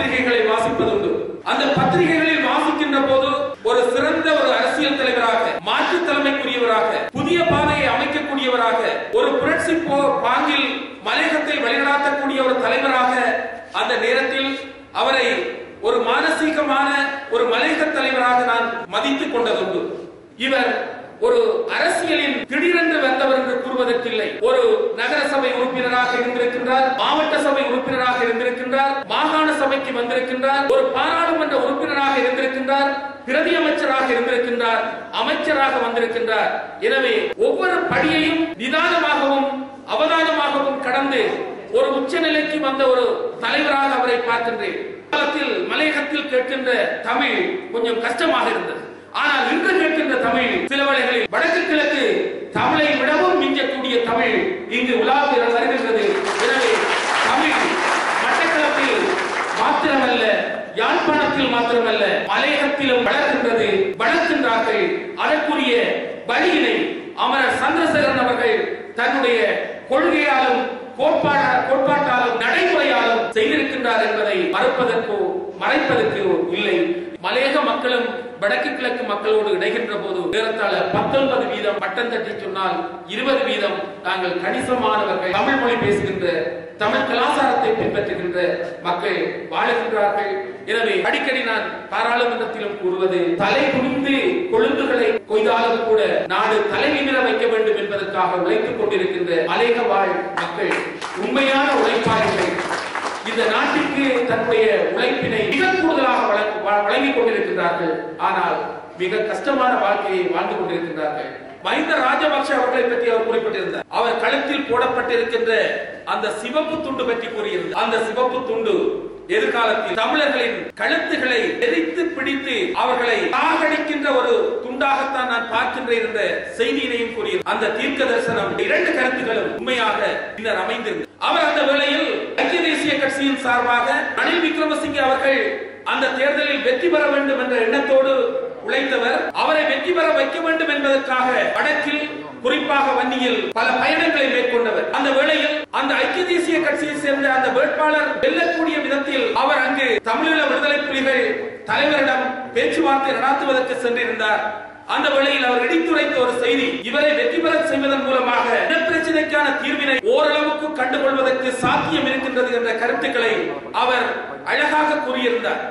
பத்திரிகைகளை வாசிப்பதுண்டு. அந்த பத்திரிகைகளில் வாசிக்கின்ற போது ஒரு சிறந்த ஒரு அரசியல் தலைவராக, மாற்று தலைமைக்குரியவராக, புதிய பாதையை அமைக்கக்கூடியவராக, ஒரு புரட்சி பாங்கில் மலையகத்தை வழிநடாத்தக்கூடிய ஒரு தலைவராக அந்த நேரத்தில் அவரை ஒரு மானசீகமான ஒரு மலையக தலைவராக நான் மதித்துக் கொண்டதுண்டு. இவர் ஒரு அரசியலின் திடீரென்று வந்தவர் என்று கூறுவதற்கில்லை. ஒரு நகர சபை உறுப்பினராக இருந்திருக்கின்றார், மாவட்ட சபை உறுப்பினராக இருந்திருக்கின்றார், மாகாண சபைக்கு வந்திருக்கின்றார், ஒரு பாராளுமன்ற உறுப்பினராக இருந்திருக்கின்றார், பிரதி அமைச்சராக இருந்திருக்கின்றார், அமைச்சராக வந்திருக்கின்றார். எனவே ஒவ்வொரு படியையும் நிதானமாகவும் அவதானமாகவும் கடந்து ஒரு உச்சநிலைக்கு வந்த ஒரு தலைவராக அவரை பார்க்கின்றேன். மலையகத்தில் கேட்கின்ற தமிழ் கொஞ்சம் கஷ்டமாக இருந்தது. ஆனால் இன்று கேட்கின்ற தமிழ் சில வேளைகளில் வடக்கு கிழக்கு தமிழை விடவும் மிஞ்சக்கூடிய தமிழ் இங்கு உலாவி வருகின்றது. எனவே தமிழ் மட்டக்களப்பில் மாத்திரமல்ல, யாழ்ப்பாணத்தில் மாத்திரமல்ல, மலையகத்திலும் வளர்கின்றது, வளர்க்கின்றார்கள். அதற்குரிய வழியினை அமரர் சந்திரசேகரன் அவர்கள் தன்னுடைய கொள்கையாலும் கோட்பாட்டாலும் நடைமுறையாலும் செய்திருக்கின்றார் என்பதை மறுப்பதற்கோ மறைப்பதற்கோ இல்லை. மலையக மக்களும் வடக்கு கிழக்கு மக்களோடு இணைகின்ற போது ஏறத்தாழ 19% பட்டம் தட்டி சொன்னால் 20% நாங்கள் கணிசமானவர்கள் தமிழ் மொழி பேசுகின்ற, தமிழ் கலாச்சாரத்தை பின்பற்றுகின்ற மக்கள் வாழுகின்றார்கள். எனவே அடிக்கடி நான் பாராளுமன்றத்திலும் கூறுவது, தலை குனிந்து கொழுந்துகளை கொய்தாலும் கூட நாடு தலை நிமிர வைக்க வேண்டும் என்பதற்காக உழைத்துக் கொண்டிருக்கின்ற மலையக வாழ் மக்கள் உண்மையான உழைப்பாளர்கள். இந்த நாட்டிற்கு தன்னுடைய உழைப்பினை மிக கூடுதலாக வழங்கிக் கொண்டிருக்கின்றார்கள். ஆனால் மிக கஷ்டமான வாழ்க்கையை வாழ்ந்து கொண்டிருக்கின்றார்கள். மஹிந்த ராஜபக்ஷ அவர்களை பற்றி அவர் குறிப்பிட்டிருந்தார். அவர் கழுத்தில் போடப்பட்டிருக்கின்ற அந்த சிவப்பு துண்டு பற்றி கூறியிருந்தார். அந்த சிவப்பு துண்டு எதிர்காலத்தில் தமிழர்களின் கழுத்துகளை எரித்து பிடித்து அவர்களை சாகடிக்கின்ற ஒரு துண்டாகத்தான் நான் பார்க்கின்றேன் என்ற செய்தியினையும் கூறியிருந்தார். அந்த தீர்க்க தரிசனம் 2 கருத்துக்களும் உண்மையாக பின்னர் அமைந்திருந்தது. அவர் அந்த வேளையில் ஐக்கிய தேசிய கட்சியின் சார்பாக ரணில் விக்ரமசிங்கே அவர்கள் அந்த தேர்தலில் வெற்றி பெற வேண்டும் என்ற எண்ணத்தோடு உழைத்தவர். அவரை வெற்றி பெற வைக்க வேண்டும் என்பதற்காக வடக்கில், குறிப்பாக வன்னியில் பல பயணங்களை மேற்கொண்டவர். அந்த வேளையில் அந்த ஐக்கிய தேசிய கட்சியை சேர்ந்த அந்த வேட்பாளர் வெல்லக்கூடிய விதத்தில் அவர் அங்கு தமிழீழ விடுதலை புலிகள் தலைவரிடம் பேச்சுவார்த்தை நடத்துவதற்கு சென்றிருந்தார். அந்த வேளையில் அவர் இடித்துரைத்த ஒரு செய்தி, இவரை வெற்றி பெற செய்வதன் மூலமாக இனப்பிரச்சனைக்கான தீர்வினை ஓரளவுக்கு கண்டுகொள்வதற்கு சாத்தியம் இருக்கின்றது என்ற கருத்துக்களை அவர் அழகாக கூறியிருந்தார்.